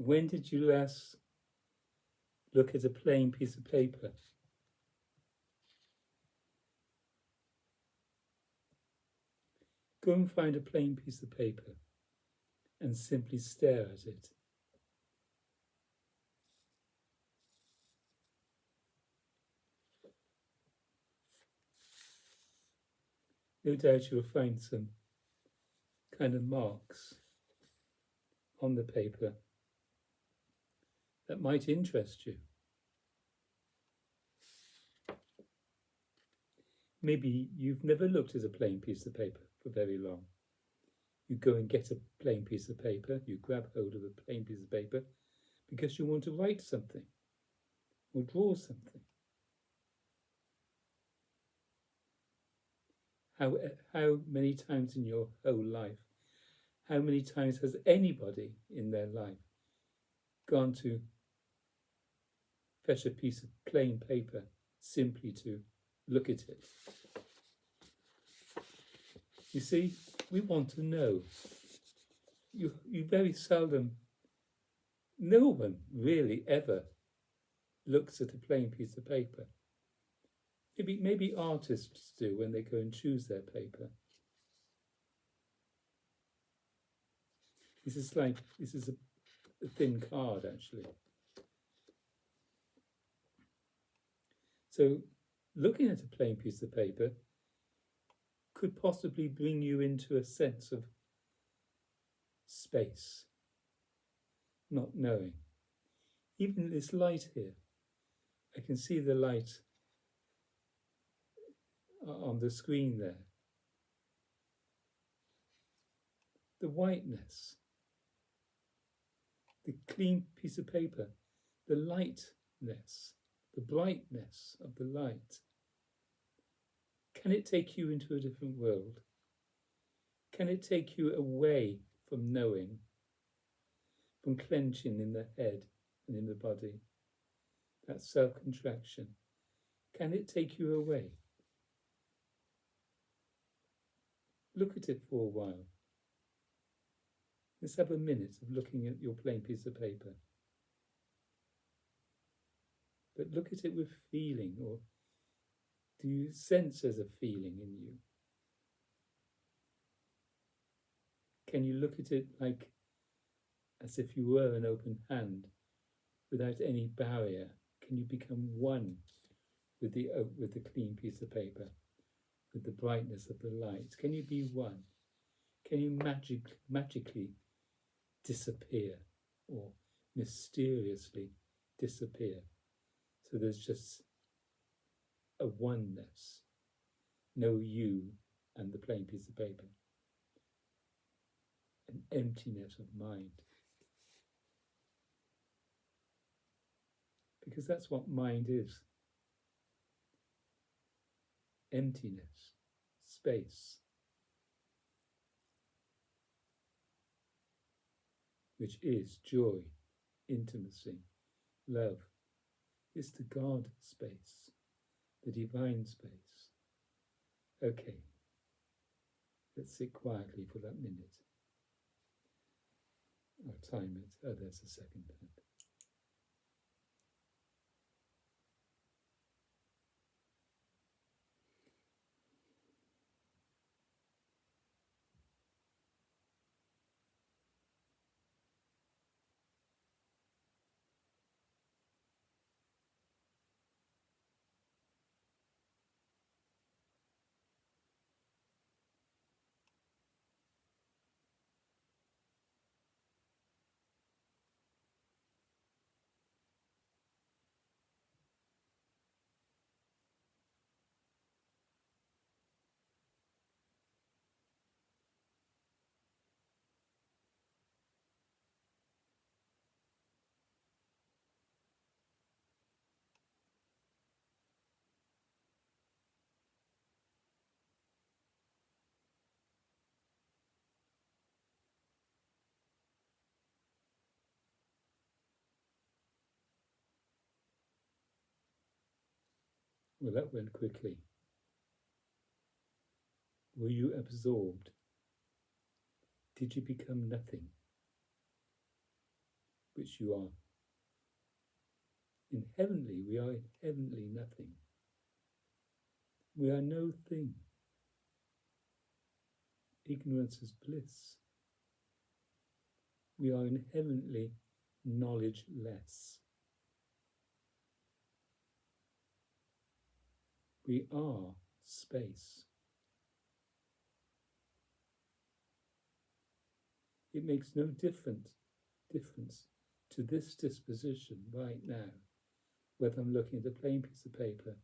When did you last look at a plain piece of paper? Go and find a plain piece of paper and simply stare at it. No doubt you'll find some kind of marks on the paper that might interest you. Maybe you've never looked at a plain piece of paper for very long. You go and get a plain piece of paper, you grab hold of a plain piece of paper because you want to write something or draw something. How many times in your whole life, how many times has anybody in their life gone to fetch a piece of plain paper simply to look at it? You see, we want to know. You very seldom, no one really ever looks at a plain piece of paper. Maybe artists do when they go and choose their paper. This is a thin card, actually. So looking at a plain piece of paper could possibly bring you into a sense of space, not knowing. Even this light here, I can see the light on the screen there. The whiteness, the clean piece of paper, the lightness, the brightness of the light. Can it take you into a different world? Can it take you away from knowing, from clenching in the head and in the body? That self-contraction. Can it take you away? Look at it for a while. Let's have a minute of looking at your plain piece of paper. But look at it with feeling, or do you sense there's a feeling in you? Can you look at it like as if you were an open hand without any barrier? Can you become one with the clean piece of paper, with the brightness of the light? Can you be one? Can you magically disappear or mysteriously disappear? So there's just a oneness, no you and the plain piece of paper, an emptiness of mind. Because that's what mind is. Emptiness, space, which is joy, intimacy, love. It's the God space, the divine space. Okay, let's sit quietly for that minute. I'll time it. Oh, there's a second pen. Well, that went quickly. Were you absorbed? Did you become nothing? which you are. In heavenly, we are in heavenly nothing. We are no thing. Ignorance is bliss. We are in heavenly knowledge less. We are space. It makes no difference to this disposition right now, whether I'm looking at a plain piece of paper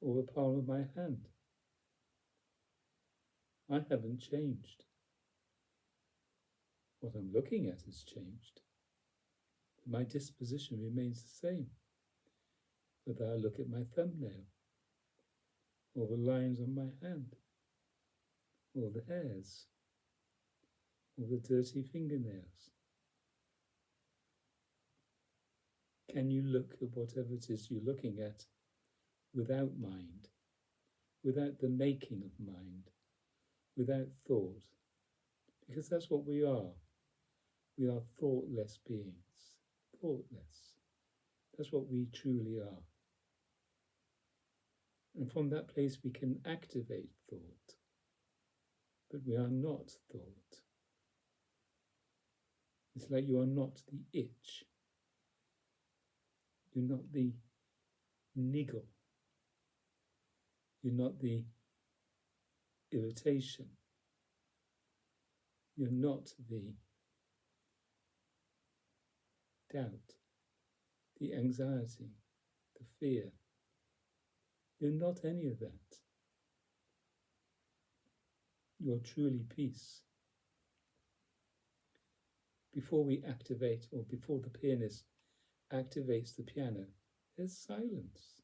or the palm of my hand. I haven't changed. What I'm looking at has changed. My disposition remains the same, whether I look at my thumbnail, or the lines on my hand, or the hairs, or the dirty fingernails. Can you look at whatever it is you're looking at without mind, without the making of mind, without thought? Because that's what we are. We are thoughtless beings. Thoughtless. That's what we truly are. And from that place we can activate thought. But we are not thought. It's like you are not the itch. You're not the niggle. You're not the irritation. You're not the doubt, the anxiety, the fear. You're not any of that. You're truly peace. Before we activate, or before the pianist activates the piano, there's silence.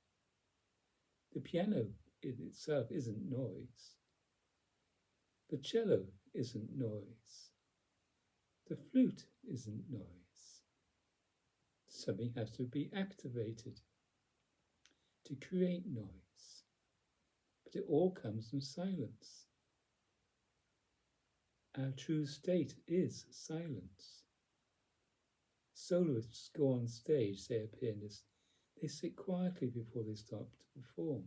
The piano in itself isn't noise. The cello isn't noise. The flute isn't noise. Something has to be activated to create noise. But it all comes from silence. Our true state is silence. Soloists go on stage, say a pianist, they sit quietly before they start to perform.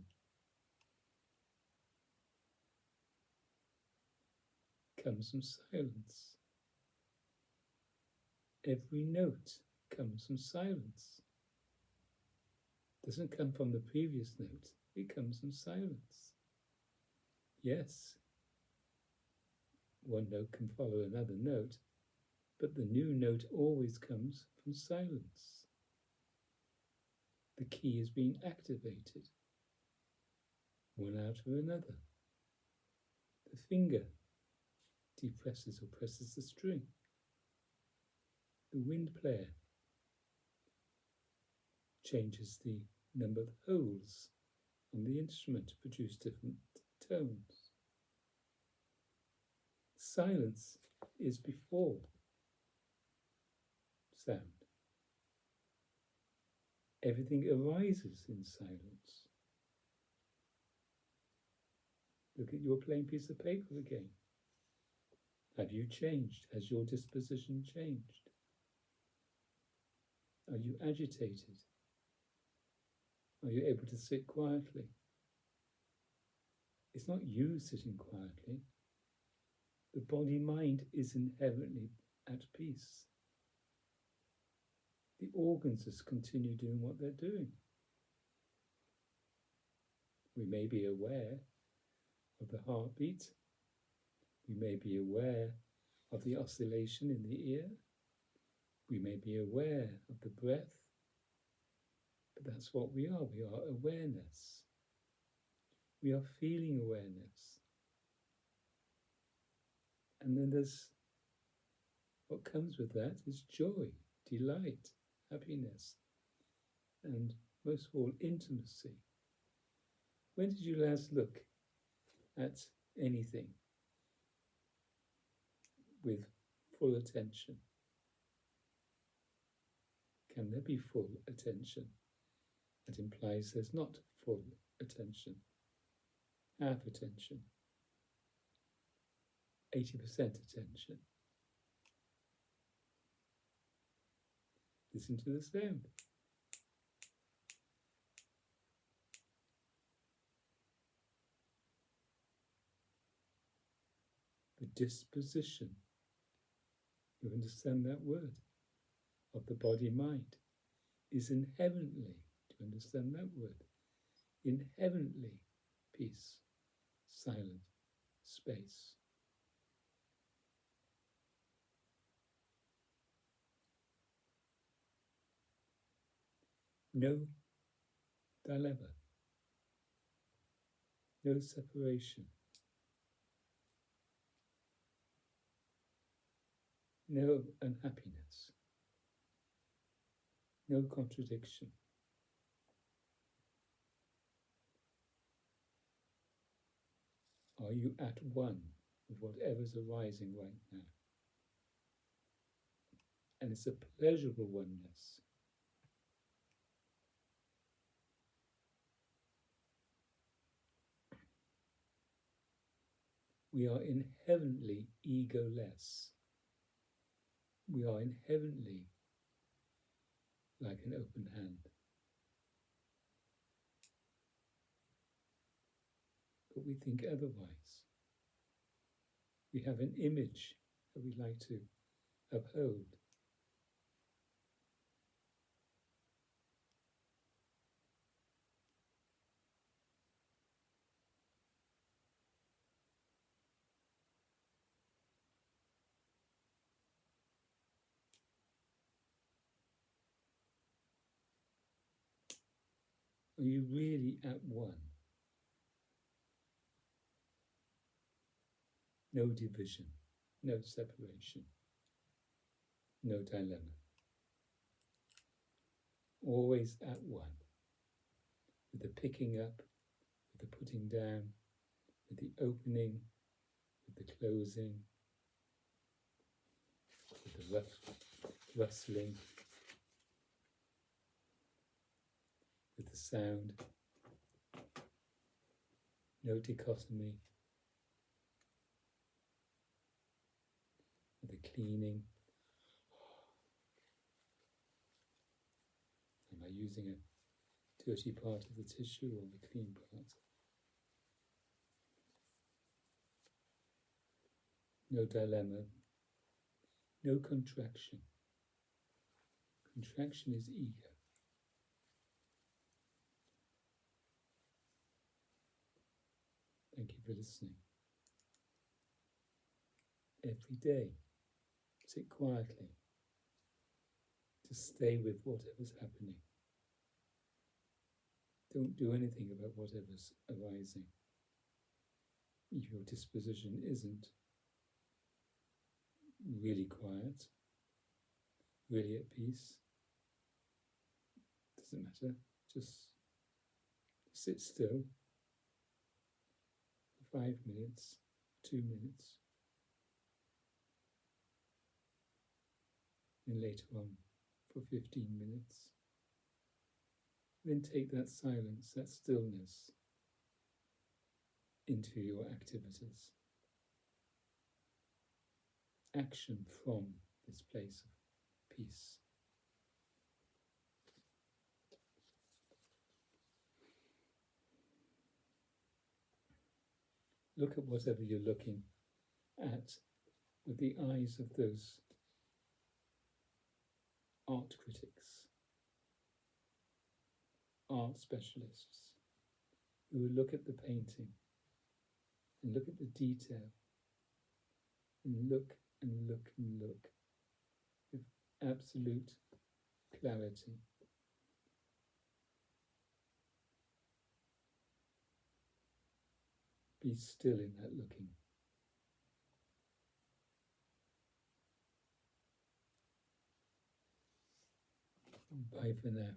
Comes from silence. Every note comes from silence. Doesn't come from the previous note, it comes from silence. Yes, one note can follow another note, but the new note always comes from silence. The key is being activated, one after another. The finger depresses or presses the string. The wind player changes the number of holes on the instrument to produce different tones. Silence is before sound. Everything arises in silence. Look at your plain piece of paper again. Have you changed? Has your disposition changed? Are you agitated? Are you able to sit quietly? It's not you sitting quietly. The body-mind is inherently at peace. The organs just continue doing what they're doing. We may be aware of the heartbeat. We may be aware of the oscillation in the ear. We may be aware of the breath. But that's what we are. We are awareness. We are feeling awareness. And then there's what comes with that is joy, delight, happiness, and most of all, intimacy. When did you last look at anything with full attention? Can there be full attention? That implies there's not full attention, half attention, 80% attention. Listen to the sound. The disposition, you understand that word, of the body-mind is inherently, do you understand that word? Inherently peace, silent, space. No dilemma, no separation, no unhappiness, no contradiction. Are you at one with whatever's arising right now? And it's a pleasurable oneness. We are inherently egoless. We are inherently like an open hand. But we think otherwise. We have an image that we like to uphold. Are you really at one? No division, no separation, no dilemma. Always at one, with the picking up, with the putting down, with the opening, with the closing, with the rustling, with the sound. No dichotomy, with the cleaning. Am I using a dirty part of the tissue or the clean part? No dilemma, no contraction. Contraction is ego. Thank you for listening. Every day, sit quietly. Just stay with whatever's happening. Don't do anything about whatever's arising. If your disposition isn't really quiet, really at peace, doesn't matter. Just sit still for 5 minutes, 2 minutes, and later on for 15 minutes. Then take that silence, that stillness into your activities. Action from this place of peace. Look at whatever you're looking at with the eyes of those art critics, art specialists, who will look at the painting and look at the detail and look and look and look with absolute clarity. Be still in that looking. Bye for now.